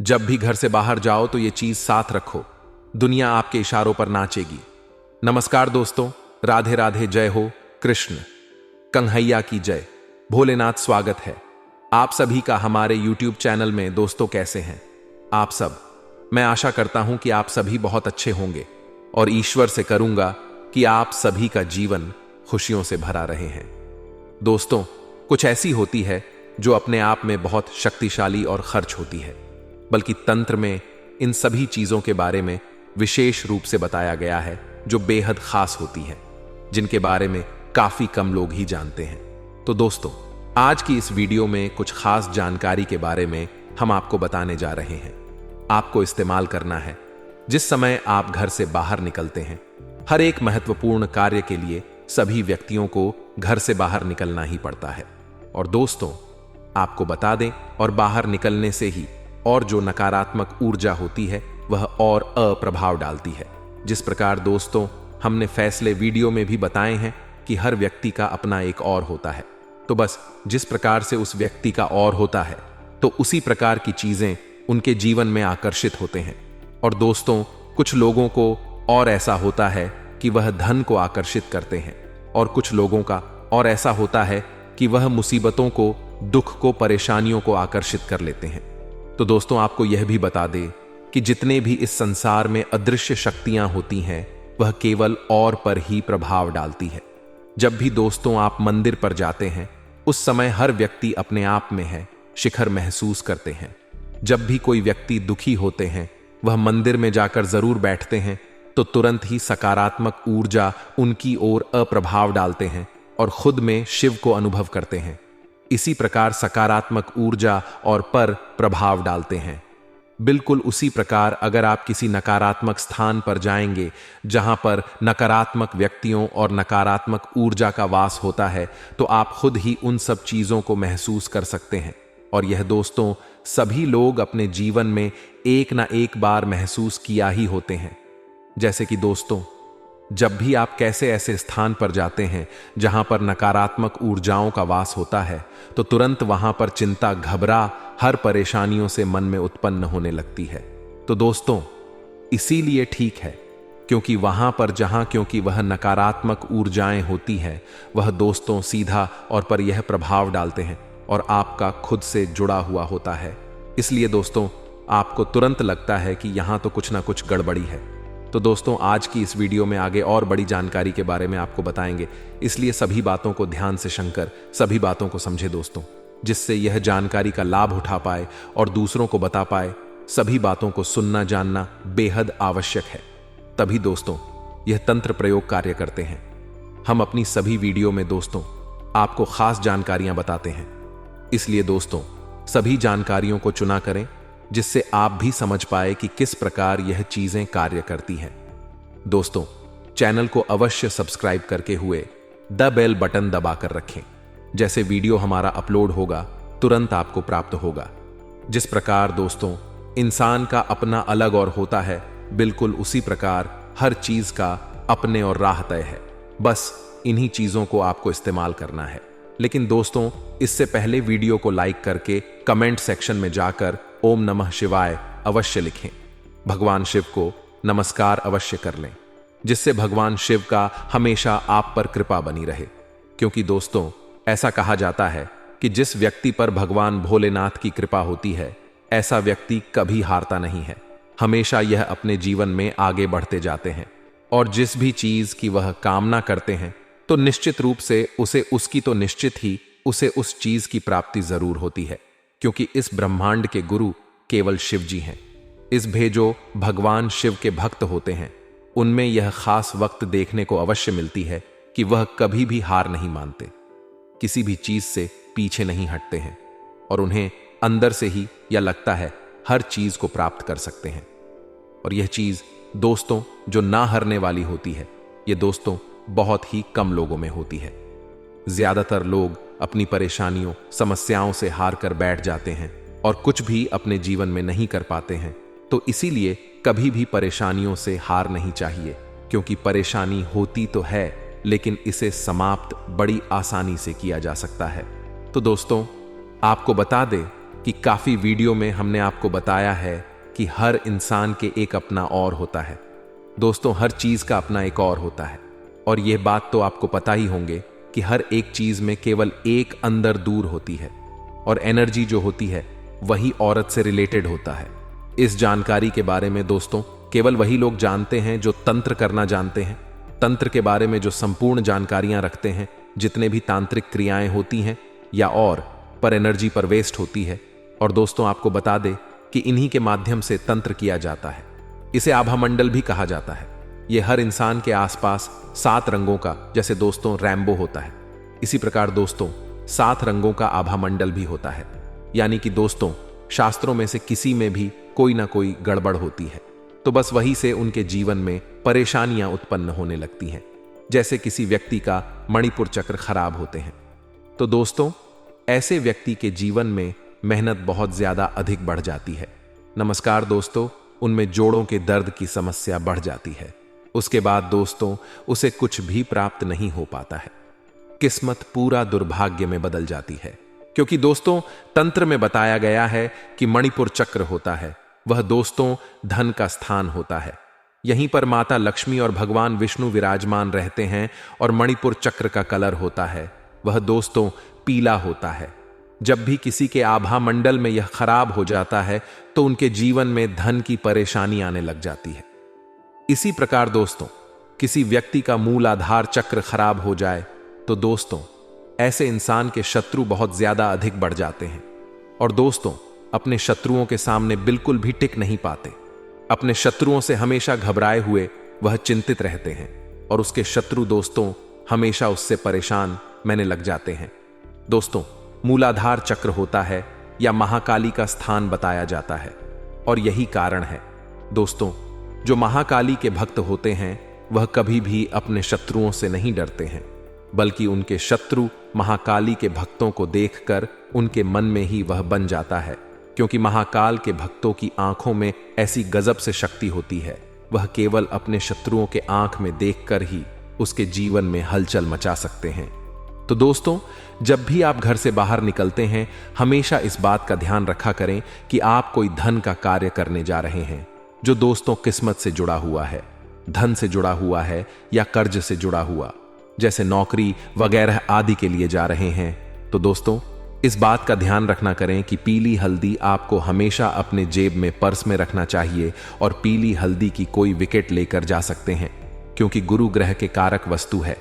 जब भी घर से बाहर जाओ तो ये चीज साथ रखो, दुनिया आपके इशारों पर नाचेगी। नमस्कार दोस्तों, राधे राधे, जय हो कृष्ण, कन्हैया की जय, भोलेनाथ। स्वागत है आप सभी का हमारे YouTube चैनल में। दोस्तों कैसे हैं आप सब? मैं आशा करता हूं कि आप सभी बहुत अच्छे होंगे और ईश्वर से करूंगा कि आप सभी का जीवन खुशियों से भरा रहे हैं। दोस्तों, कुछ ऐसी होती है जो अपने आप में बहुत शक्तिशाली और खर्च होती है, बल्कि तंत्र में इन सभी चीजों के बारे में विशेष रूप से बताया गया है जो बेहद खास होती है, जिनके बारे में काफी कम लोग ही जानते हैं। तो दोस्तों, आज की इस वीडियो में कुछ खास जानकारी के बारे में हम आपको बताने जा रहे हैं। आपको इस्तेमाल करना है जिस समय आप घर से बाहर निकलते हैं। हर एक महत्वपूर्ण कार्य के लिए सभी व्यक्तियों को घर से बाहर निकलना ही पड़ता है। और दोस्तों, आपको बता दें, और बाहर निकलने से ही और जो नकारात्मक ऊर्जा होती है वह और अप्रभाव डालती है। जिस प्रकार दोस्तों हमने फैसले वीडियो में भी बताए हैं कि हर व्यक्ति का अपना एक और होता है, तो बस जिस प्रकार से उस व्यक्ति का और होता है तो उसी प्रकार की चीजें उनके जीवन में आकर्षित होते हैं। और दोस्तों, कुछ लोगों को और ऐसा होता है कि वह धन को आकर्षित करते हैं, और कुछ लोगों का और ऐसा होता है कि वह मुसीबतों को, दुख को, परेशानियों को आकर्षित कर लेते हैं। तो दोस्तों, आपको यह भी बता दें कि जितने भी इस संसार में अदृश्य शक्तियां होती हैं वह केवल और पर ही प्रभाव डालती है। जब भी दोस्तों आप मंदिर पर जाते हैं उस समय हर व्यक्ति अपने आप में है शिखर महसूस करते हैं। जब भी कोई व्यक्ति दुखी होते हैं वह मंदिर में जाकर जरूर बैठते हैं तो तुरंत ही सकारात्मक ऊर्जा उनकी ओर अप्रभाव डालते हैं और खुद में शिव को अनुभव करते हैं। इसी प्रकार सकारात्मक ऊर्जा और पर प्रभाव डालते हैं। बिल्कुल उसी प्रकार अगर आप किसी नकारात्मक स्थान पर जाएंगे जहां पर नकारात्मक व्यक्तियों और नकारात्मक ऊर्जा का वास होता है तो आप खुद ही उन सब चीजों को महसूस कर सकते हैं। और यह दोस्तों सभी लोग अपने जीवन में एक ना एक बार महसूस किया ही होते हैं। जैसे कि दोस्तों, जब भी आप कैसे ऐसे स्थान पर जाते हैं जहां पर नकारात्मक ऊर्जाओं का वास होता है तो तुरंत वहां पर चिंता, घबरा, हर परेशानियों से मन में उत्पन्न होने लगती है। तो दोस्तों, इसीलिए ठीक है क्योंकि वहां पर क्योंकि वह नकारात्मक ऊर्जाएं होती हैं, वह दोस्तों सीधा और पर यह प्रभाव डालते हैं और आपका खुद से जुड़ा हुआ होता है। इसलिए दोस्तों आपको तुरंत लगता है कि यहां तो कुछ ना कुछ गड़बड़ी है। तो दोस्तों, आज की इस वीडियो में आगे और बड़ी जानकारी के बारे में आपको बताएंगे, इसलिए सभी बातों को ध्यान से सुनकर सभी बातों को समझे दोस्तों, जिससे यह जानकारी का लाभ उठा पाए और दूसरों को बता पाए। सभी बातों को सुनना जानना बेहद आवश्यक है, तभी दोस्तों यह तंत्र प्रयोग कार्य करते हैं। हम अपनी सभी वीडियो में दोस्तों आपको खास जानकारियां बताते हैं, इसलिए दोस्तों सभी जानकारियों को चुना करें जिससे आप भी समझ पाए कि किस प्रकार यह चीजें कार्य करती हैं। दोस्तों, चैनल को अवश्य सब्सक्राइब करके हुए द बेल बटन दबाकर रखें। जैसे वीडियो हमारा अपलोड होगा तुरंत आपको प्राप्त होगा। जिस प्रकार दोस्तों इंसान का अपना अलग और होता है, बिल्कुल उसी प्रकार हर चीज का अपने और राह तय है। बस इन्हीं चीजों को आपको इस्तेमाल करना है। लेकिन दोस्तों, इससे पहले वीडियो को लाइक करके कमेंट सेक्शन में जाकर ओम नमः शिवाय अवश्य लिखें। भगवान शिव को नमस्कार अवश्य कर लें, जिससे भगवान शिव का हमेशा आप पर कृपा बनी रहे। क्योंकि दोस्तों ऐसा कहा जाता है कि जिस व्यक्ति पर भगवान भोलेनाथ की कृपा होती है ऐसा व्यक्ति कभी हारता नहीं है, हमेशा यह अपने जीवन में आगे बढ़ते जाते हैं। और जिस भी चीज की वह कामना करते हैं तो निश्चित रूप से उसे उस चीज की प्राप्ति जरूर होती है, क्योंकि इस ब्रह्मांड के गुरु केवल शिव जी हैं। इस भेजो भगवान शिव के भक्त होते हैं, उनमें यह खास वक्त देखने को अवश्य मिलती है कि वह कभी भी हार नहीं मानते, किसी भी चीज से पीछे नहीं हटते हैं और उन्हें अंदर से ही यह लगता है हर चीज को प्राप्त कर सकते हैं। और यह चीज दोस्तों जो ना हारने वाली होती है, यह दोस्तों बहुत ही कम लोगों में होती है। ज्यादातर लोग अपनी परेशानियों, समस्याओं से हार कर बैठ जाते हैं और कुछ भी अपने जीवन में नहीं कर पाते हैं। तो इसीलिए कभी भी परेशानियों से हार नहीं चाहिए, क्योंकि परेशानी होती तो है लेकिन इसे समाप्त बड़ी आसानी से किया जा सकता है। तो दोस्तों आपको बता दें कि काफी वीडियो में हमने आपको बताया है कि हर इंसान के एक अपना और होता है। दोस्तों, हर चीज का अपना एक और होता है, और यह बात तो आपको पता ही होंगे कि हर एक चीज में केवल एक अंदर दूर होती है, और एनर्जी जो होती है वही औरत से रिलेटेड होता है। इस जानकारी के बारे में दोस्तों केवल वही लोग जानते हैं जो तंत्र करना जानते हैं, तंत्र के बारे में जो संपूर्ण जानकारियां रखते हैं, जितने भी तांत्रिक क्रियाएं होती हैं या और पर एनर्जी पर वेस्ट होती है। और दोस्तों आपको बता दे कि इन्हीं के माध्यम से तंत्र किया जाता है। इसे आभा मंडल भी कहा जाता है। यह हर इंसान के आसपास 7 रंगों का, जैसे दोस्तों रैम्बो होता है, इसी प्रकार दोस्तों 7 रंगों का आभा मंडल भी होता है। यानी कि दोस्तों शास्त्रों में से किसी में भी कोई ना कोई गड़बड़ होती है, तो बस वही से उनके जीवन में परेशानियां उत्पन्न होने लगती हैं, जैसे किसी व्यक्ति का मणिपुर चक्र खराब होते हैं। तो दोस्तों ऐसे व्यक्ति के जीवन में मेहनत बहुत ज्यादा अधिक बढ़ जाती है। नमस्कार दोस्तों, उनमें जोड़ों के दर्द की समस्या बढ़ जाती है। उसके बाद दोस्तों उसे कुछ भी प्राप्त नहीं हो पाता है। किस्मत पूरा दुर्भाग्य में बदल जाती है, क्योंकि दोस्तों तंत्र में बताया गया है कि मणिपुर चक्र होता है, वह दोस्तों धन का स्थान होता है। यहीं पर माता लक्ष्मी और भगवान विष्णु विराजमान रहते हैं, और मणिपुर चक्र का कलर होता है वह दोस्तों पीला होता है। जब भी किसी के आभा मंडल में यह खराब हो जाता है तो उनके जीवन में धन की परेशानी आने लग जाती है। इसी प्रकार दोस्तों किसी व्यक्ति का मूल आधार चक्र खराब हो जाए तो दोस्तों ऐसे इंसान के शत्रु बहुत ज्यादा अधिक बढ़ जाते हैं, और दोस्तों अपने शत्रुओं के सामने बिल्कुल भी टिक नहीं पाते। अपने शत्रुओं से हमेशा घबराए हुए वह चिंतित रहते हैं, और उसके शत्रु दोस्तों हमेशा उससे परेशान मैंने लग जाते हैं। दोस्तों मूलाधार चक्र होता है या महाकाली का स्थान बताया जाता है, और यही कारण है दोस्तों जो महाकाली के भक्त होते हैं वह कभी भी अपने शत्रुओं से नहीं डरते हैं, बल्कि उनके शत्रु महाकाली के भक्तों को देखकर उनके मन में ही वह बन जाता है, क्योंकि महाकाल के भक्तों की आंखों में ऐसी गजब से शक्ति होती है, वह केवल अपने शत्रुओं के आंख में देखकर ही उसके जीवन में हलचल मचा सकते हैं। तो दोस्तों जब भी आप घर से बाहर निकलते हैं हमेशा इस बात का ध्यान रखा करें कि आप कोई धन का कार्य करने जा रहे हैं, जो दोस्तों किस्मत से जुड़ा हुआ है, धन से जुड़ा हुआ है या कर्ज से जुड़ा हुआ, जैसे नौकरी वगैरह आदि के लिए जा रहे हैं। तो दोस्तों इस बात का ध्यान रखना करें कि पीली हल्दी आपको हमेशा अपने जेब में पर्स में रखना चाहिए, और पीली हल्दी की कोई विकेट लेकर जा सकते हैं, क्योंकि गुरु ग्रह के कारक वस्तु है,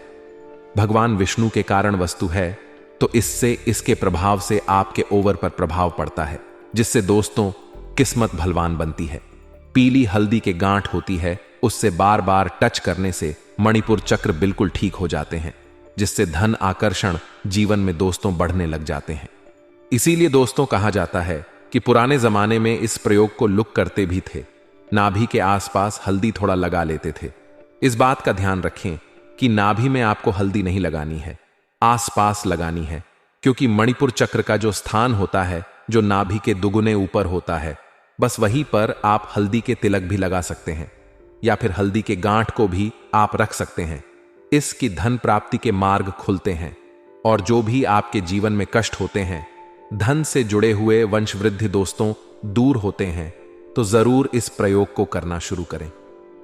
भगवान विष्णु के कारण वस्तु है, तो इससे इसके प्रभाव से आपके ओवर पर प्रभाव पड़ता है, जिससे दोस्तों किस्मत भलवान बनती है। पीली हल्दी के गांठ होती है, उससे बार बार टच करने से मणिपुर चक्र बिल्कुल ठीक हो जाते हैं, जिससे धन आकर्षण जीवन में दोस्तों बढ़ने लग जाते हैं। इसीलिए दोस्तों कहा जाता है कि पुराने जमाने में इस प्रयोग को लुक करते भी थे, नाभि के आसपास हल्दी थोड़ा लगा लेते थे। इस बात का ध्यान रखें कि नाभि में आपको हल्दी नहीं लगानी है, आसपास लगानी है, क्योंकि मणिपुर चक्र का जो स्थान होता है जो नाभि के दुगुने ऊपर होता है, बस वहीं पर आप हल्दी के तिलक भी लगा सकते हैं, या फिर हल्दी के गांठ को भी आप रख सकते हैं। इसकी धन प्राप्ति के मार्ग खुलते हैं, और जो भी आपके जीवन में कष्ट होते हैं, धन से जुड़े हुए वंशवृद्धि दोस्तों दूर होते हैं। तो जरूर इस प्रयोग को करना शुरू करें।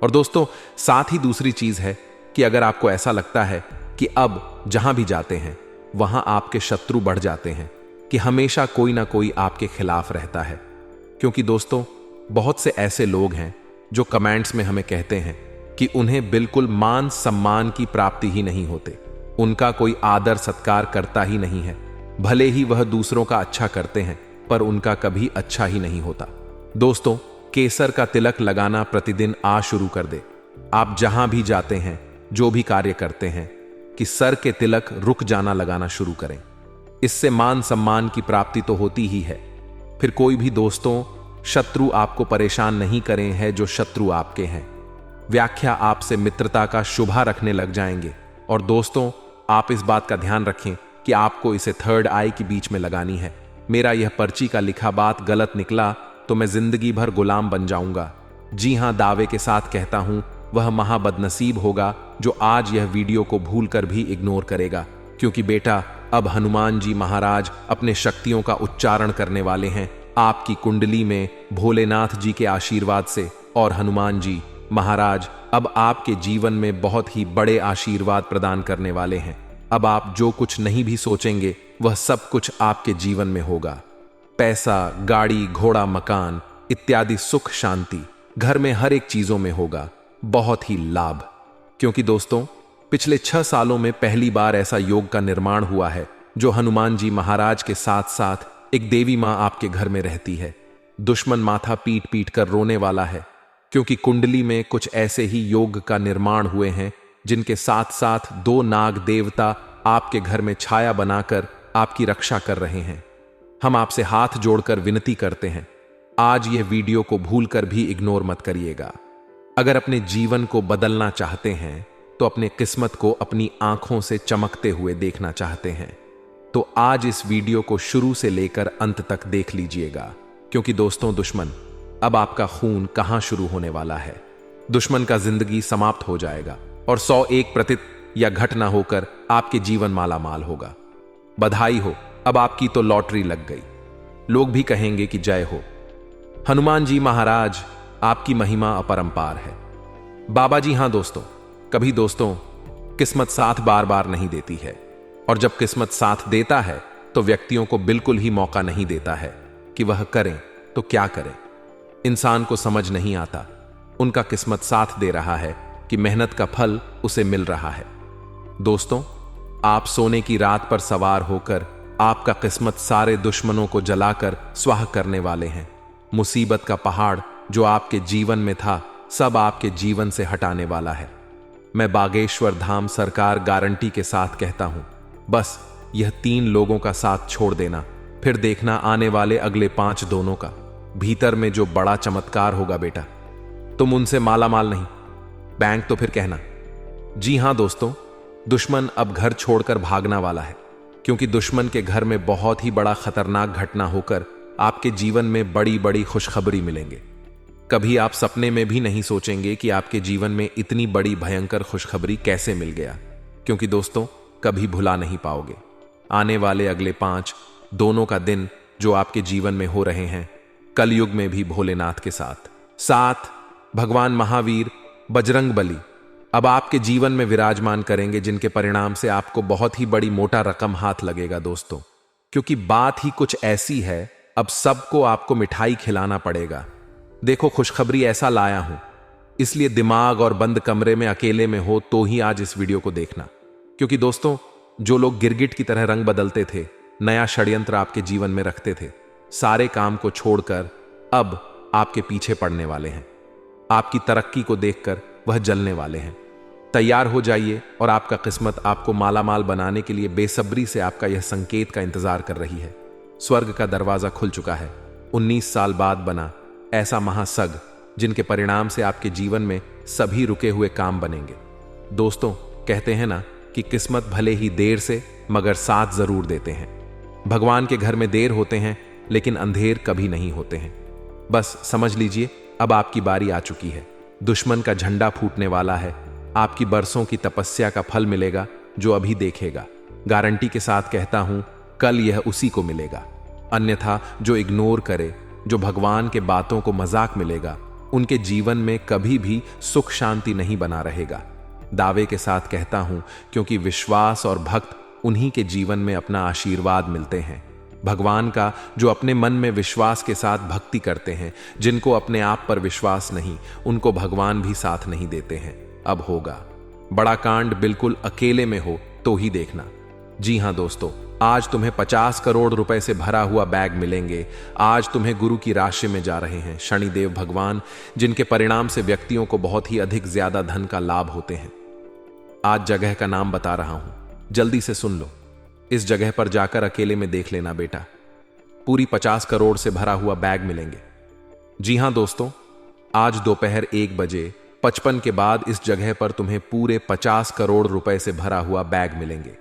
और दोस्तों साथ ही दूसरी चीज है कि अगर आपको ऐसा लगता है कि अब जहां भी जाते हैं वहां आपके शत्रु बढ़ जाते हैं, कि हमेशा कोई ना कोई आपके खिलाफ रहता है, क्योंकि दोस्तों बहुत से ऐसे लोग हैं जो कमेंट्स में हमें कहते हैं कि उन्हें बिल्कुल मान सम्मान की प्राप्ति ही नहीं होते, उनका कोई आदर सत्कार करता ही नहीं है, भले ही वह दूसरों का अच्छा करते हैं पर उनका कभी अच्छा ही नहीं होता। दोस्तों केसर का तिलक लगाना प्रतिदिन शुरू कर दे। आप जहां भी जाते हैं, जो भी कार्य करते हैं, कि सर के तिलक रुक जाना लगाना शुरू करें। इससे मान सम्मान की प्राप्ति तो होती ही है, फिर कोई भी दोस्तों शत्रु आपको परेशान नहीं करें हैं जो शत्रु आपके हैं। व्याख्या आपसे मित्रता का शुभा रखने लग जाएंगे। और दोस्तों आप इस बात का ध्यान रखें कि आपको इसे थर्ड आई के बीच में लगानी है। मेरा यह पर्ची का लिखा बात गलत निकला तो मैं जिंदगी भर गुलाम बन जाऊंगा। जी हां, दावे के साथ कहता हूं, वह महाबदनसीब होगा जो आज यह वीडियो को भूलकर भी इग्नोर करेगा, क्योंकि बेटा अब हनुमान जी महाराज अपने शक्तियों का उच्चारण करने वाले हैं आपकी कुंडली में भोलेनाथ जी के आशीर्वाद से। और हनुमान जी महाराज अब आपके जीवन में बहुत ही बड़े आशीर्वाद प्रदान करने वाले हैं। अब आप जो कुछ नहीं भी सोचेंगे वह सब कुछ आपके जीवन में होगा। पैसा, गाड़ी, घोड़ा, मकान इत्यादि सुख शांति घर में हर एक चीजों में होगा, बहुत ही लाभ। क्योंकि दोस्तों पिछले 6 सालों में पहली बार ऐसा योग का निर्माण हुआ है जो हनुमान जी महाराज के साथ साथ एक देवी मां आपके घर में रहती है। दुश्मन माथा पीट पीट कर रोने वाला है, क्योंकि कुंडली में कुछ ऐसे ही योग का निर्माण हुए हैं जिनके साथ साथ 2 नाग देवता आपके घर में छाया बनाकर आपकी रक्षा कर रहे हैं। हम आपसे हाथ जोड़कर विनती करते हैं, आज यह वीडियो को भूलकर भी इग्नोर मत करिएगा। अगर अपने जीवन को बदलना चाहते हैं तो अपने किस्मत को अपनी आंखों से चमकते हुए देखना चाहते हैं तो आज इस वीडियो को शुरू से लेकर अंत तक देख लीजिएगा। क्योंकि दोस्तों दुश्मन अब आपका खून कहां शुरू होने वाला है। दुश्मन का जिंदगी समाप्त हो जाएगा और 101% या घटना होकर आपके जीवन माला माल होगा। बधाई हो, अब आपकी तो लॉटरी लग गई। लोग भी कहेंगे कि जय हो। हनुमान जी महाराज आपकी महिमा अपरंपार है। बाबा जी हां दोस्तों, कभी दोस्तों किस्मत साथ बार बार नहीं देती है, और जब किस्मत साथ देता है तो व्यक्तियों को बिल्कुल ही मौका नहीं देता है कि वह करें तो क्या करें। इंसान को समझ नहीं आता उनका किस्मत साथ दे रहा है कि मेहनत का फल उसे मिल रहा है। दोस्तों आप सोने की रात पर सवार होकर आपका किस्मत सारे दुश्मनों को जलाकर स्वाह करने वाले हैं। मुसीबत का पहाड़ जो आपके जीवन में था सब आपके जीवन से हटाने वाला है। मैं बागेश्वर धाम सरकार गारंटी के साथ कहता हूं, बस यह 3 लोगों का साथ छोड़ देना, फिर देखना आने वाले अगले 5 दोनों का। भीतर में जो बड़ा चमत्कार होगा बेटा, तुम उनसे माला माल नहीं, बैंक तो फिर कहना। जी हां दोस्तों, दुश्मन अब घर छोड़कर भागना वाला है, क्योंकि दुश्मन के घर में बहुत ही बड़ा खतरनाक घटना होकर आपके जीवन में बड़ी बड़ी खुशखबरी मिलेंगे। कभी आप सपने में भी नहीं सोचेंगे कि आपके जीवन में इतनी बड़ी भयंकर खुशखबरी कैसे मिल गया, क्योंकि दोस्तों कभी भुला नहीं पाओगे। आने वाले अगले 5 दोनों का दिन जो आपके जीवन में हो रहे हैं, कलयुग में भी भोलेनाथ के साथ भगवान महावीर बजरंगबली अब आपके जीवन में विराजमान करेंगे, जिनके परिणाम से आपको बहुत ही बड़ी मोटा रकम हाथ लगेगा दोस्तों। क्योंकि बात ही कुछ ऐसी है, अब सबको आपको मिठाई खिलाना पड़ेगा। देखो खुशखबरी ऐसा लाया हूं, इसलिए दिमाग और बंद कमरे में अकेले में हो तो ही आज इस वीडियो को देखना। क्योंकि दोस्तों जो लोग गिरगिट की तरह रंग बदलते थे, नया षड्यंत्र आपके जीवन में रखते थे, सारे काम को छोड़कर अब आपके पीछे पड़ने वाले हैं। आपकी तरक्की को देखकर वह जलने वाले हैं। तैयार हो जाइए, और आपका किस्मत आपको मालामाल बनाने के लिए बेसब्री से आपका यह संकेत का इंतजार कर रही है। स्वर्ग का दरवाजा खुल चुका है। 19 साल बाद बना ऐसा महासग, जिनके परिणाम से आपके जीवन में सभी रुके हुए काम बनेंगे। दोस्तों कहते हैं ना कि किस्मत भले ही देर से मगर साथ जरूर देते हैं। भगवान के घर में देर होते हैं लेकिन अंधेर कभी नहीं होते हैं। बस समझ लीजिए अब आपकी बारी आ चुकी है। दुश्मन का झंडा फूटने वाला है। आपकी बरसों की तपस्या का फल मिलेगा जो अभी देखेगा। गारंटी के साथ कहता हूं, कल यह उसी को मिलेगा। अन्यथा जो इग्नोर करे, जो भगवान के बातों को मजाक मिलेगा, उनके जीवन में कभी भी सुख शांति नहीं बना रहेगा। दावे के साथ कहता हूं, क्योंकि विश्वास और भक्त उन्हीं के जीवन में अपना आशीर्वाद मिलते हैं। भगवान का जो अपने मन में विश्वास के साथ भक्ति करते हैं, जिनको अपने आप पर विश्वास नहीं, उनको भगवान भी साथ नहीं देते हैं। अब होगा बड़ा कांड, बिल्कुल अकेले में हो तो ही देखना। जी हां दोस्तों, आज तुम्हें 50 करोड़ रुपए से भरा हुआ बैग मिलेंगे। आज तुम्हें गुरु की राशि में जा रहे हैं शनिदेव भगवान, जिनके परिणाम से व्यक्तियों को बहुत ही अधिक ज्यादा धन का लाभ होते हैं। आज जगह का नाम बता रहा हूं, जल्दी से सुन लो। इस जगह पर जाकर अकेले में देख लेना बेटा, पूरी 50 करोड़ से भरा हुआ बैग मिलेंगे। जी हां दोस्तों, आज दोपहर 1 बजे 55 के बाद इस जगह पर तुम्हें पूरे 50 करोड़ रुपए से भरा हुआ बैग मिलेंगे।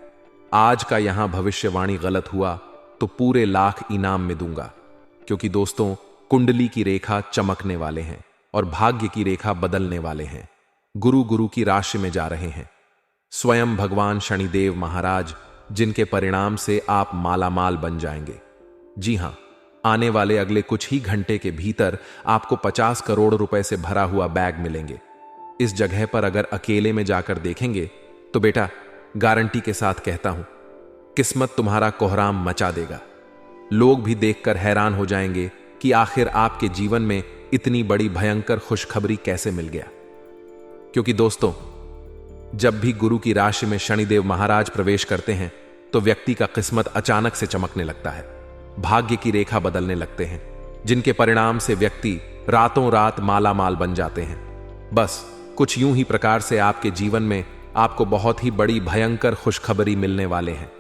आज का यहां भविष्यवाणी गलत हुआ तो पूरे लाख इनाम में दूंगा, क्योंकि दोस्तों कुंडली की रेखा चमकने वाले हैं और भाग्य की रेखा बदलने वाले हैं। गुरु गुरु की राशि में जा रहे हैं। स्वयं भगवान शनिदेव महाराज जिनके परिणाम से आप मालामाल बन जाएंगे। जी हां, आने वाले अगले कुछ ही घंटे के भीतर आपको 50 करोड़ रुपए से भरा हुआ बैग मिलेंगे। इस जगह पर अगर अकेले में जाकर देखेंगे तो बेटा, गारंटी के साथ कहता हूं, किस्मत तुम्हारा कोहराम मचा देगा। लोग भी देखकर हैरान हो जाएंगे कि आखिर आपके जीवन में इतनी बड़ी भयंकर खुशखबरी कैसे मिल गया। क्योंकि दोस्तों, जब भी गुरु की राशि में शनिदेव महाराज प्रवेश करते हैं तो व्यक्ति का किस्मत अचानक से चमकने लगता है, भाग्य की रेखा बदलने लगते हैं, जिनके परिणाम से व्यक्ति रातों रात मालामाल बन जाते हैं। बस कुछ यूं ही प्रकार से आपके जीवन में आपको बहुत ही बड़ी भयंकर खुशखबरी मिलने वाले हैं।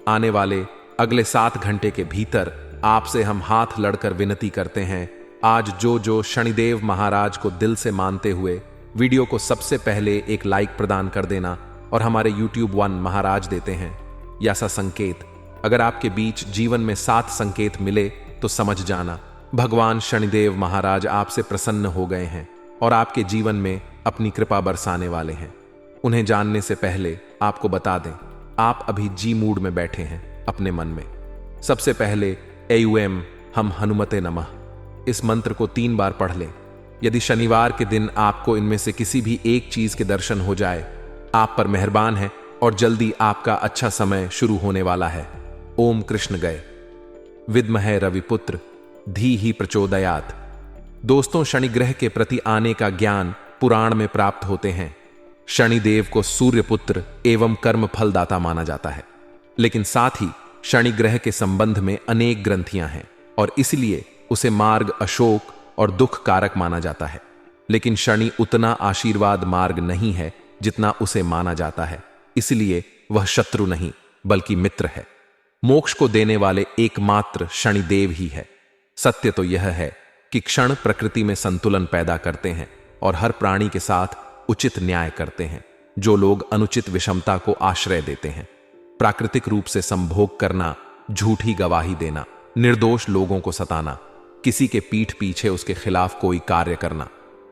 आने वाले अगले 7 घंटे के भीतर आपसे हम हाथ लड़कर विनती करते हैं, आज जो शनिदेव महाराज को दिल से मानते हुए वीडियो को सबसे पहले एक लाइक प्रदान कर देना और हमारे YouTube 1 महाराज देते हैं या सा संकेत। अगर आपके बीच जीवन में 7 संकेत मिले तो समझ जाना भगवान शनिदेव महाराज आपसे प्रसन्न हो गए हैं और आपके जीवन में अपनी कृपा बरसाने वाले हैं। उन्हें जानने से पहले आपको बता दें, आप अभी जी मूड में बैठे हैं अपने मन में। सबसे पहले AUM हम हनुमते नमः इस मंत्र को 3 बार पढ़ लें। यदि शनिवार के दिन आपको इनमें से किसी भी एक चीज के दर्शन हो जाए, आप पर मेहरबान है और जल्दी आपका अच्छा समय शुरू होने वाला है। ओम कृष्ण गए विद्महे रविपुत्र धीहि प्रचोदयात्। दोस्तों, शनि ग्रह के प्रति आने का ज्ञान पुराण में प्राप्त होते हैं। शनिदेव को सूर्यपुत्र एवं कर्म फलदाता माना जाता है, लेकिन साथ ही शनि ग्रह के संबंध में अनेक ग्रंथियां हैं और इसलिए उसे मार्ग अशोक और दुख कारक माना जाता है। लेकिन शनि उतना आशीर्वाद मार्ग नहीं है जितना उसे माना जाता है, इसलिए वह शत्रु नहीं बल्कि मित्र है। मोक्ष को देने वाले एकमात्र शनिदेव ही है। सत्य तो यह है कि क्षण प्रकृति में संतुलन पैदा करते हैं और हर प्राणी के साथ उचित न्याय करते हैं। जो लोग अनुचित विषमता को आश्रय देते हैं, प्राकृतिक रूप से संभोग करना, झूठी गवाही देना, निर्दोष लोगों को सताना, किसी के पीठ पीछे उसके खिलाफ कोई कार्य करना,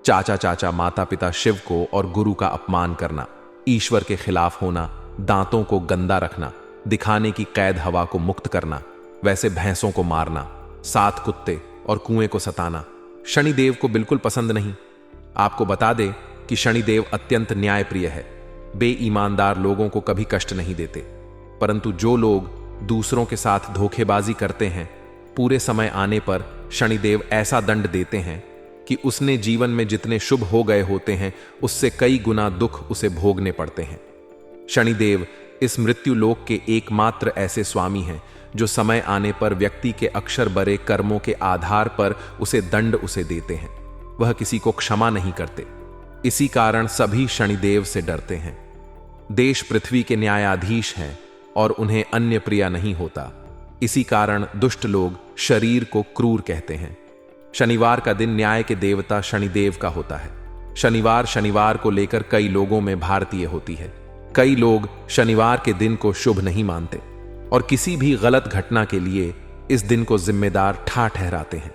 चाचा चाचा माता पिता शिव को और गुरु का अपमान करना, ईश्वर के खिलाफ होना, दांतों को गंदा रखना, दिखाने की कैद हवा को मुक्त करना, वैसे भैंसों को मारना, 7 कुत्ते और कुएं को सताना शनिदेव को बिल्कुल पसंद नहीं। आपको बता दे कि शनिदेव अत्यंत न्यायप्रिय है, बेईमानदार लोगों को कभी कष्ट नहीं देते। परंतु जो लोग दूसरों के साथ धोखेबाजी करते हैं, पूरे समय आने पर शनिदेव ऐसा दंड देते हैं कि उसने जीवन में जितने शुभ हो गए होते हैं उससे कई गुना दुख उसे भोगने पड़ते हैं। शनिदेव इस मृत्यु लोक के एकमात्र ऐसे स्वामी हैं जो समय आने पर व्यक्ति के अक्षर बरे कर्मों के आधार पर उसे दंड उसे देते हैं। वह किसी को क्षमा नहीं करते। इसी कारण सभी शनिदेव से डरते हैं। देश पृथ्वी के न्यायाधीश हैं और उन्हें अन्य प्रिय नहीं होता। इसी कारण दुष्ट लोग शरीर को क्रूर कहते हैं। शनिवार का दिन न्याय के देवता शनिदेव का होता है। शनिवार को लेकर कई लोगों में भारतीय होती है। कई लोग शनिवार के दिन को शुभ नहीं मानते और किसी भी गलत घटना के लिए इस दिन को जिम्मेदार ठहराते हैं,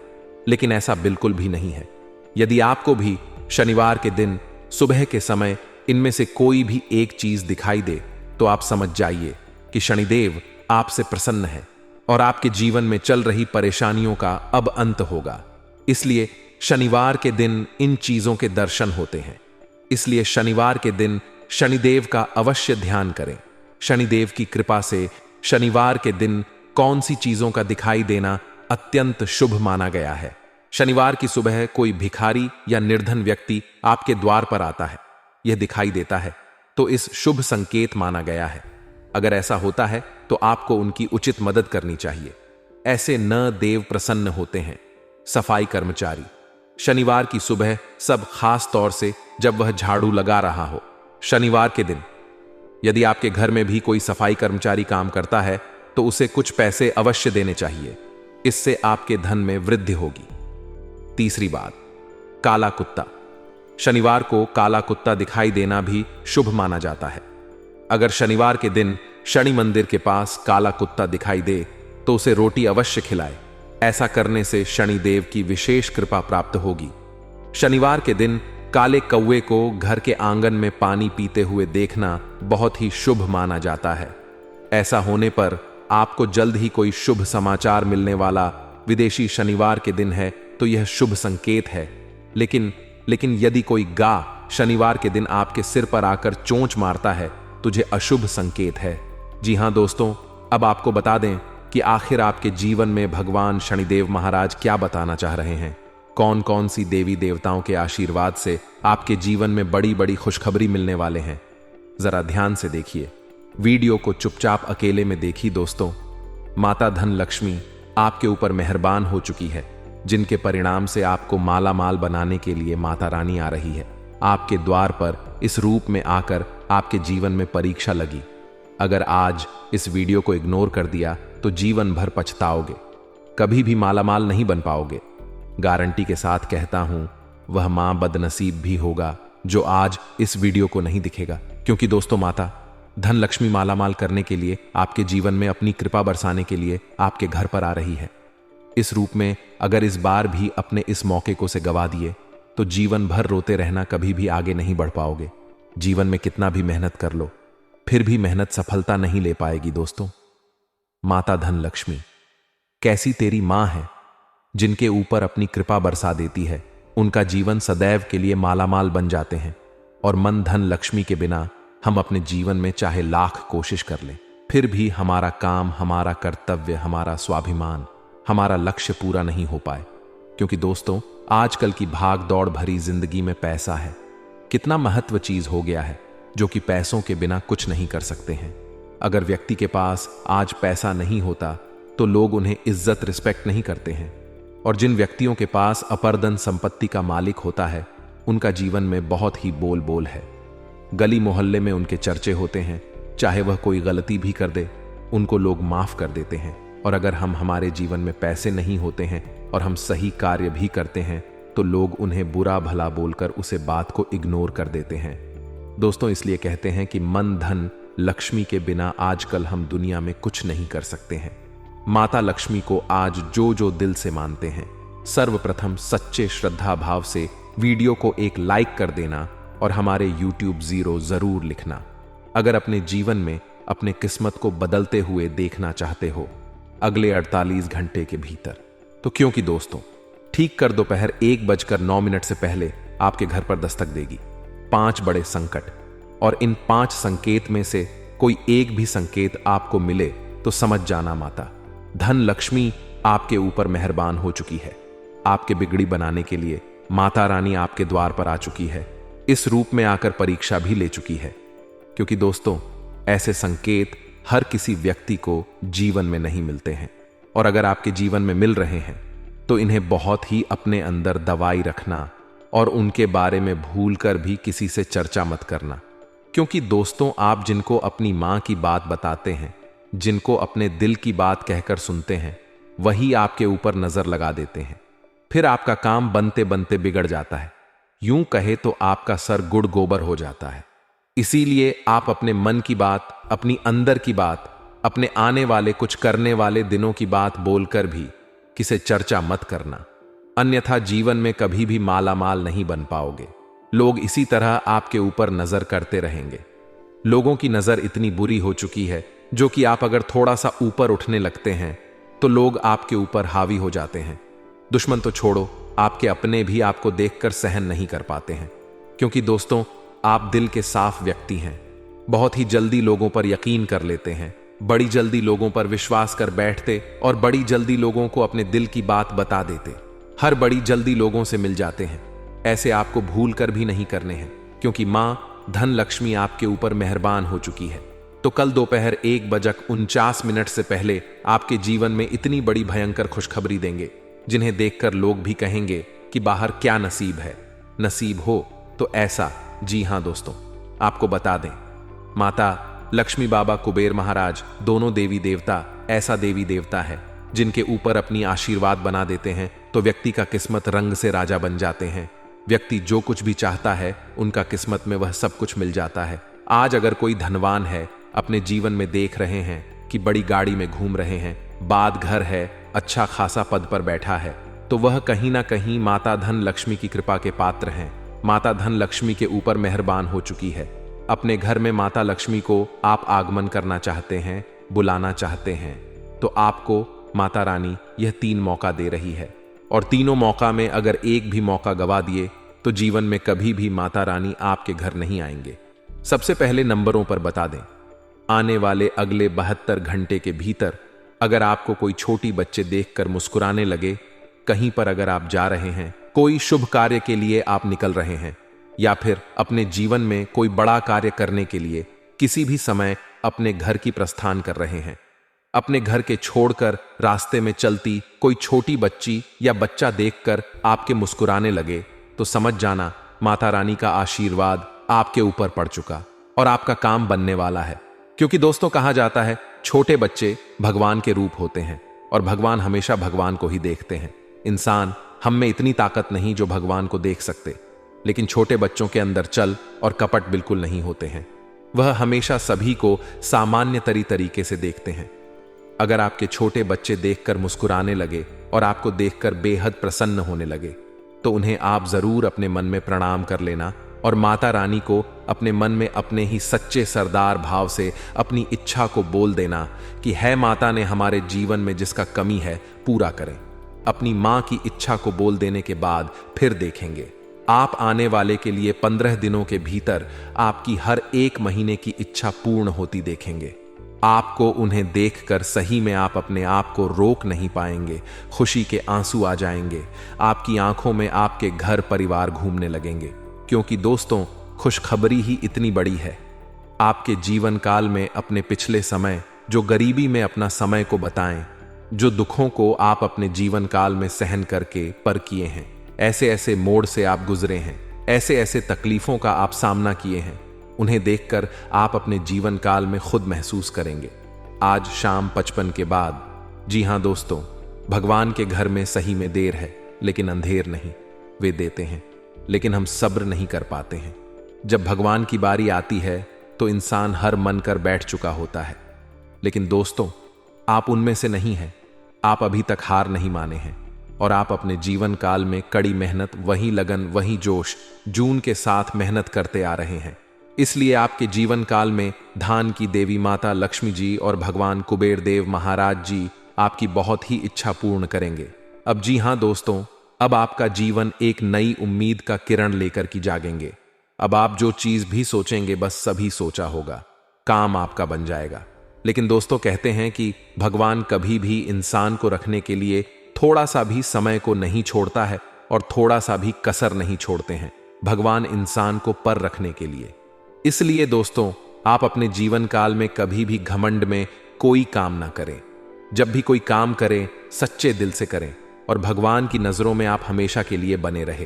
लेकिन ऐसा बिल्कुल भी नहीं है। यदि आपको भी शनिवार के दिन सुबह के समय इनमें से कोई भी एक चीज दिखाई दे तो आप समझ जाइए कि शनिदेव आपसे प्रसन्न है और आपके जीवन में चल रही परेशानियों का अब अंत होगा। इसलिए शनिवार के दिन इन चीजों के दर्शन होते हैं। इसलिए शनिवार के दिन शनिदेव का अवश्य ध्यान करें। शनिदेव की कृपा से शनिवार के दिन कौन सी चीजों का दिखाई देना अत्यंत शुभ माना गया है। शनिवार की सुबह कोई भिखारी या निर्धन व्यक्ति आपके द्वार पर आता है, यह दिखाई देता है तो इस शुभ संकेत माना गया है। अगर ऐसा होता है तो आपको उनकी उचित मदद करनी चाहिए। ऐसे न देव प्रसन्न होते हैं। सफाई कर्मचारी शनिवार की सुबह, सब खास तौर से जब वह झाड़ू लगा रहा हो। शनिवार के दिन यदि आपके घर में भी कोई सफाई कर्मचारी काम करता है तो उसे कुछ पैसे अवश्य देने चाहिए। इससे आपके धन में वृद्धि होगी। तीसरी बात, काला कुत्ता। शनिवार को काला कुत्ता दिखाई देना भी शुभ माना जाता है। अगर शनिवार के दिन शनि मंदिर के पास काला कुत्ता दिखाई दे तो उसे रोटी अवश्य खिलाए। ऐसा करने से शनिदेव की विशेष कृपा प्राप्त होगी। शनिवार के दिन काले कौवे को घर के आंगन में पानी पीते हुए देखना बहुत ही शुभ माना जाता है। ऐसा होने पर आपको जल्द ही कोई शुभ समाचार मिलने वाला विदेशी शनिवार के दिन है तो यह शुभ संकेत है। लेकिन यदि कोई गा शनिवार के दिन आपके सिर पर आकर चोंच मारता है तुझे अशुभ संकेत है। जी हां दोस्तों, अब आपको बता दें कि आखिर आपके जीवन में भगवान शनिदेव महाराज क्या बताना चाह रहे हैं। कौन कौन सी देवी देवताओं के आशीर्वाद से आपके जीवन में बड़ी बड़ी खुशखबरी मिलने वाले हैं, जरा ध्यान से देखिए। वीडियो को चुपचाप अकेले में देखिए दोस्तों। माता धन लक्ष्मी आपके ऊपर मेहरबान हो चुकी है, जिनके परिणाम से आपको माला माल बनाने के लिए माता रानी आ रही है। आपके द्वार पर इस रूप में आकर आपके जीवन में परीक्षा लगी। अगर आज इस वीडियो को इग्नोर कर दिया तो जीवन भर पछताओगे, कभी भी मालामाल नहीं बन पाओगे। गारंटी के साथ कहता हूं, वह मां बदनसीब भी होगा जो आज इस वीडियो को नहीं दिखेगा। क्योंकि दोस्तों, माता धन लक्ष्मी मालामाल करने के लिए, आपके जीवन में अपनी कृपा बरसाने के लिए आपके घर पर आ रही है। इस रूप में अगर इस बार भी अपने इस मौके को से गवा दिए तो जीवन भर रोते रहना, कभी भी आगे नहीं बढ़ पाओगे। जीवन में कितना भी मेहनत कर लो, फिर भी मेहनत सफलता नहीं ले पाएगी दोस्तों। माता धन लक्ष्मी कैसी तेरी मां है, जिनके ऊपर अपनी कृपा बरसा देती है, उनका जीवन सदैव के लिए मालामाल बन जाते हैं। और मन धन लक्ष्मी के बिना हम अपने जीवन में चाहे लाख कोशिश कर लें, फिर भी हमारा काम, हमारा कर्तव्य, हमारा स्वाभिमान, हमारा लक्ष्य पूरा नहीं हो पाए। क्योंकि दोस्तों, आजकल की भाग दौड़ भरी जिंदगी में पैसा है कितना महत्व चीज हो गया है, जो कि पैसों के बिना कुछ नहीं कर सकते हैं। अगर व्यक्ति के पास आज पैसा नहीं होता तो लोग उन्हें इज्जत रिस्पेक्ट नहीं करते हैं। और जिन व्यक्तियों के पास अपर्दन संपत्ति का मालिक होता है, उनका जीवन में बहुत ही बोल बोल है। गली मोहल्ले में उनके चर्चे होते हैं। चाहे वह कोई गलती भी कर दे, उनको लोग माफ कर देते हैं। और अगर हमारे जीवन में पैसे नहीं होते हैं और हम सही कार्य भी करते हैं तो लोग उन्हें बुरा भला बोलकर उसे बात को इग्नोर कर देते हैं। दोस्तों, इसलिए कहते हैं कि मन धन लक्ष्मी के बिना आजकल हम दुनिया में कुछ नहीं कर सकते हैं। माता लक्ष्मी को आज जो जो दिल से मानते हैं, सर्वप्रथम सच्चे श्रद्धा भाव से वीडियो को एक लाइक कर देना और हमारे YouTube 0 जरूर लिखना। अगर अपने जीवन में अपने किस्मत को बदलते हुए देखना चाहते हो अगले 48 घंटे के भीतर, तो क्योंकि दोस्तों, ठीक कर दोपहर 1:09 से पहले आपके घर पर दस्तक देगी 5 बड़े संकट। और इन 5 संकेत में से कोई एक भी संकेत आपको मिले तो समझ जाना माता धन लक्ष्मी आपके ऊपर मेहरबान हो चुकी है। आपके बिगड़ी बनाने के लिए माता रानी आपके द्वार पर आ चुकी है। इस रूप में आकर परीक्षा भी ले चुकी है। क्योंकि दोस्तों, ऐसे संकेत हर किसी व्यक्ति को जीवन में नहीं मिलते हैं। और अगर आपके जीवन में मिल रहे हैं तो इन्हें बहुत ही अपने अंदर दबाई रखना और उनके बारे में भूलकर भी किसी से चर्चा मत करना। क्योंकि दोस्तों, आप जिनको अपनी मां की बात बताते हैं, जिनको अपने दिल की बात कहकर सुनते हैं, वही आपके ऊपर नजर लगा देते हैं। फिर आपका काम बनते बनते बिगड़ जाता है। यूं कहे तो आपका सर गुड़ गोबर हो जाता है। इसीलिए आप अपने मन की बात, अपनी अंदर की बात, अपने आने वाले कुछ करने वाले दिनों की बात बोलकर भी किसे चर्चा मत करना, अन्यथा जीवन में कभी भी मालामाल नहीं बन पाओगे। लोग इसी तरह आपके ऊपर नजर करते रहेंगे। लोगों की नजर इतनी बुरी हो चुकी है जो कि आप अगर थोड़ा सा ऊपर उठने लगते हैं तो लोग आपके ऊपर हावी हो जाते हैं। दुश्मन तो छोड़ो, आपके अपने भी आपको देखकर सहन नहीं कर पाते हैं। क्योंकि दोस्तों, आप दिल के साफ व्यक्ति हैं। बहुत ही जल्दी लोगों पर यकीन कर लेते हैं, बड़ी जल्दी लोगों पर विश्वास कर बैठते और बड़ी जल्दी लोगों को अपने दिल की बात बता देते। हर बड़ी जल्दी लोगों से मिल जाते हैं। ऐसे आपको भूल कर भी नहीं करने हैं, क्योंकि मां धन लक्ष्मी आपके ऊपर मेहरबान हो चुकी है। तो कल दोपहर 1:49 से पहले आपके जीवन में इतनी बड़ी भयंकर खुशखबरी देंगे, जिन्हें देखकर लोग भी कहेंगे कि बाहर क्या नसीब है। नसीब हो तो ऐसा। जी हां दोस्तों, आपको बता दें, माता लक्ष्मी, बाबा कुबेर महाराज, दोनों देवी देवता ऐसा देवी देवता है जिनके ऊपर अपनी आशीर्वाद बना देते हैं तो व्यक्ति का किस्मत रंग से राजा बन जाते हैं। व्यक्ति जो कुछ भी चाहता है, उनका किस्मत में वह सब कुछ मिल जाता है। आज अगर कोई धनवान है, अपने जीवन में देख रहे हैं कि बड़ी गाड़ी में घूम रहे हैं, बाद घर है, अच्छा खासा पद पर बैठा है, तो वह कहीं ना कहीं माता धन लक्ष्मी की कृपा के पात्र हैं। माता धन लक्ष्मी के ऊपर मेहरबान हो चुकी है। अपने घर में माता लक्ष्मी को आप आगमन करना चाहते हैं बुलाना चाहते हैं तो आपको माता रानी यह 3 मौका दे रही है, और तीनों मौका में अगर एक भी मौका गवा दिए तो जीवन में कभी भी माता रानी आपके घर नहीं आएंगे। सबसे पहले नंबरों पर बता दें, आने वाले अगले 72 घंटे के भीतर अगर आपको कोई छोटी बच्चे देखकर मुस्कुराने लगे, कहीं पर अगर आप जा रहे हैं, कोई शुभ कार्य के लिए आप निकल रहे हैं, या फिर अपने जीवन में कोई बड़ा कार्य करने के लिए किसी भी समय अपने घर की प्रस्थान कर रहे हैं, अपने घर के छोड़कर रास्ते में चलती कोई छोटी बच्ची या बच्चा देखकर आपके मुस्कुराने लगे, तो समझ जाना माता रानी का आशीर्वाद आपके ऊपर पड़ चुका और आपका काम बनने वाला है। क्योंकि दोस्तों कहा जाता है छोटे बच्चे भगवान के रूप होते हैं और भगवान हमेशा भगवान को ही देखते हैं। इंसान हम में इतनी ताकत नहीं जो भगवान को देख सकते, लेकिन छोटे बच्चों के अंदर चल और कपट बिल्कुल नहीं होते हैं। वह हमेशा सभी को सामान्य तरीके से देखते हैं। अगर आपके छोटे बच्चे देखकर मुस्कुराने लगे और आपको देखकर बेहद प्रसन्न होने लगे, तो उन्हें आप जरूर अपने मन में प्रणाम कर लेना और माता रानी को अपने मन में अपने ही सच्चे सरदार भाव से अपनी इच्छा को बोल देना कि है माता ने हमारे जीवन में जिसका कमी है पूरा करें। अपनी मां की इच्छा को बोल देने के बाद फिर देखेंगे आप आने वाले के लिए 15 दिनों के भीतर आपकी हर एक महीने की इच्छा पूर्ण होती देखेंगे। आपको उन्हें देखकर सही में आप अपने आप को रोक नहीं पाएंगे, खुशी के आंसू आ जाएंगे, आपकी आंखों में आपके घर परिवार घूमने लगेंगे। क्योंकि दोस्तों खुशखबरी ही इतनी बड़ी है। आपके जीवन काल में अपने पिछले समय, जो गरीबी में अपना समय को बताएं, जो दुखों को आप अपने जीवन काल में सहन करके पर किए हैं, ऐसे ऐसे मोड़ से आप गुजरे हैं, ऐसे ऐसे तकलीफों का आप सामना किए हैं, उन्हें देखकर आप अपने जीवन काल में खुद महसूस करेंगे। आज शाम 55 के बाद, जी हां दोस्तों, भगवान के घर में सही में देर है लेकिन अंधेर नहीं। वे देते हैं लेकिन हम सब्र नहीं कर पाते हैं। जब भगवान की बारी आती है तो इंसान हर मन कर बैठ चुका होता है। लेकिन दोस्तों आप उनमें से नहीं हैं। आप अभी तक हार नहीं माने हैं और आप अपने जीवन काल में कड़ी मेहनत, वही लगन, वही जोश, जून के साथ मेहनत करते आ रहे हैं। इसलिए आपके जीवन काल में धान की देवी माता लक्ष्मी जी और भगवान कुबेर देव महाराज जी आपकी बहुत ही इच्छा पूर्ण करेंगे। अब जी हां दोस्तों, अब आपका जीवन एक नई उम्मीद का किरण लेकर की जागेंगे। अब आप जो चीज भी सोचेंगे बस सभी सोचा होगा, काम आपका बन जाएगा। लेकिन दोस्तों कहते हैं कि भगवान कभी भी इंसान को रखने के लिए थोड़ा सा भी समय को नहीं छोड़ता है और थोड़ा सा भी कसर नहीं छोड़ते हैं भगवान इंसान को पर रखने के लिए। इसलिए दोस्तों आप अपने जीवन काल में कभी भी घमंड में कोई काम ना करें। जब भी कोई काम करें सच्चे दिल से करें और भगवान की नजरों में आप हमेशा के लिए बने रहे,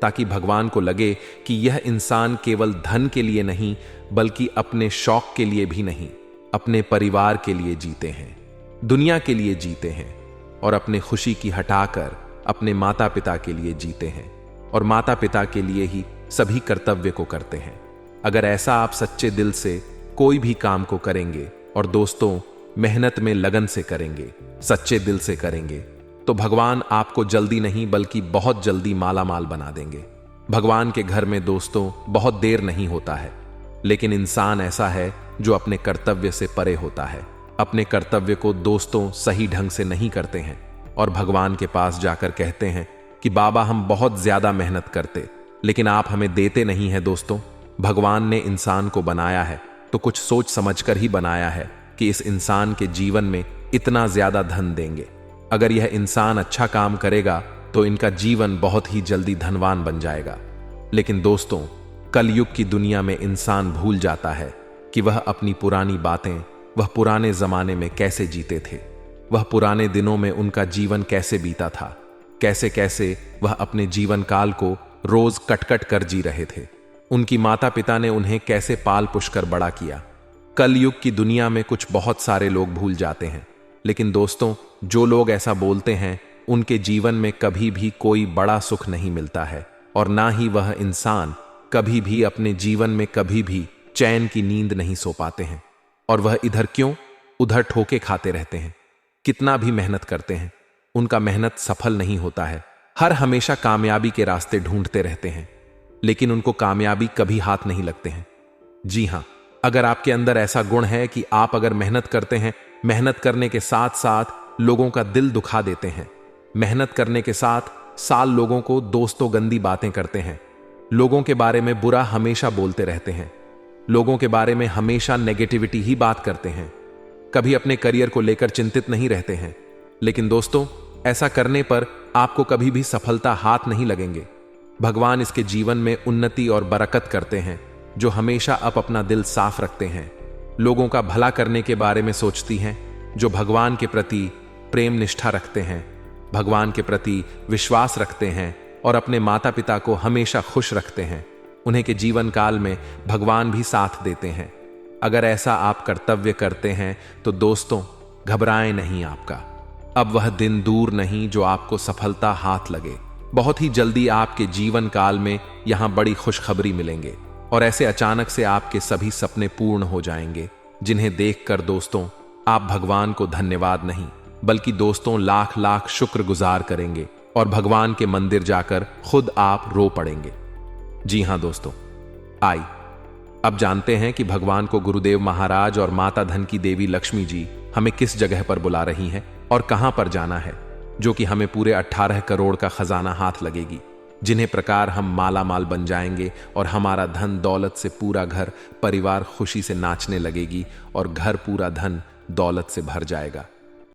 ताकि भगवान को लगे कि यह इंसान केवल धन के लिए नहीं बल्कि अपने शौक के लिए भी नहीं, अपने परिवार के लिए जीते हैं, दुनिया के लिए जीते हैं और अपने खुशी की हटाकर अपने माता पिता के लिए जीते हैं और माता पिता के लिए ही सभी कर्तव्य को करते हैं। अगर ऐसा आप सच्चे दिल से कोई भी काम को करेंगे और दोस्तों मेहनत में लगन से करेंगे, सच्चे दिल से करेंगे, तो भगवान आपको जल्दी नहीं बल्कि बहुत जल्दी माला माल बना देंगे। भगवान के घर में दोस्तों बहुत देर नहीं होता है, लेकिन इंसान ऐसा है जो अपने कर्तव्य से परे होता है। अपने कर्तव्य को दोस्तों सही ढंग से नहीं करते हैं और भगवान के पास जाकर कहते हैं कि बाबा हम बहुत ज्यादा मेहनत करते लेकिन आप हमें देते नहीं हैं। दोस्तों भगवान ने इंसान को बनाया है तो कुछ सोच समझकर ही बनाया है कि इस इंसान के जीवन में इतना ज्यादा धन देंगे। अगर यह इंसान अच्छा काम करेगा तो इनका जीवन बहुत ही जल्दी धनवान बन जाएगा। लेकिन दोस्तों कलयुग की दुनिया में इंसान भूल जाता है कि वह अपनी पुरानी बातें, वह पुराने जमाने में कैसे जीते थे, वह पुराने दिनों में उनका जीवन कैसे बीता था, कैसे कैसे वह अपने जीवन काल को रोज कट कर जी रहे थे। उनकी माता पिता ने उन्हें कैसे पाल पुष कर बड़ा किया। कलयुग की दुनिया में कुछ बहुत सारे लोग भूल जाते हैं, लेकिन दोस्तों जो लोग ऐसा बोलते हैं उनके जीवन में कभी भी कोई बड़ा सुख नहीं मिलता है और ना ही वह इंसान कभी भी अपने जीवन में कभी भी चैन की नींद नहीं सो पाते हैं। और वह इधर क्यों उधर ठोके खाते रहते हैं, कितना भी मेहनत करते हैं उनका मेहनत सफल नहीं होता है। हर हमेशा कामयाबी के रास्ते ढूंढते रहते हैं लेकिन उनको कामयाबी कभी हाथ नहीं लगते हैं। जी हां, अगर आपके अंदर ऐसा गुण है कि आप अगर मेहनत करते हैं, मेहनत करने के साथ साथ लोगों का दिल दुखा देते हैं, मेहनत करने के साथ साल लोगों को दोस्तों गंदी बातें करते हैं, लोगों के बारे में बुरा हमेशा बोलते रहते हैं, लोगों के बारे में हमेशा नेगेटिविटी ही बात करते हैं, कभी अपने करियर को लेकर चिंतित नहीं रहते हैं, लेकिन दोस्तों ऐसा करने पर आपको कभी भी सफलता हाथ नहीं लगेंगे। भगवान इसके जीवन में उन्नति और बरकत करते हैं जो हमेशा अपना दिल साफ रखते हैं, लोगों का भला करने के बारे में सोचती हैं, जो भगवान के प्रति प्रेम निष्ठा रखते हैं, भगवान के प्रति विश्वास रखते हैं और अपने माता पिता को हमेशा खुश रखते हैं। उन्हें के जीवन काल में भगवान भी साथ देते हैं। अगर ऐसा आप कर्तव्य करते हैं तो दोस्तों घबराएं नहीं, आपका अब वह दिन दूर नहीं जो आपको सफलता हाथ लगे। बहुत ही जल्दी आपके जीवन काल में यहां बड़ी खुशखबरी मिलेंगे और ऐसे अचानक से आपके सभी सपने पूर्ण हो जाएंगे, जिन्हें देखकर दोस्तों आप भगवान को धन्यवाद नहीं बल्कि दोस्तों लाख लाख शुक्रगुजार करेंगे और भगवान के मंदिर जाकर खुद आप रो पड़ेंगे। जी हां दोस्तों, अब जानते हैं कि भगवान को गुरुदेव महाराज और माता धन की देवी लक्ष्मी जी हमें किस जगह पर बुला रही हैं और कहां पर जाना है, जो कि हमें पूरे 18 करोड़ का खजाना हाथ लगेगी, जिन्हें प्रकार हम माला माल बन जाएंगे और हमारा धन दौलत से पूरा घर परिवार खुशी से नाचने लगेगी और घर पूरा धन दौलत से भर जाएगा।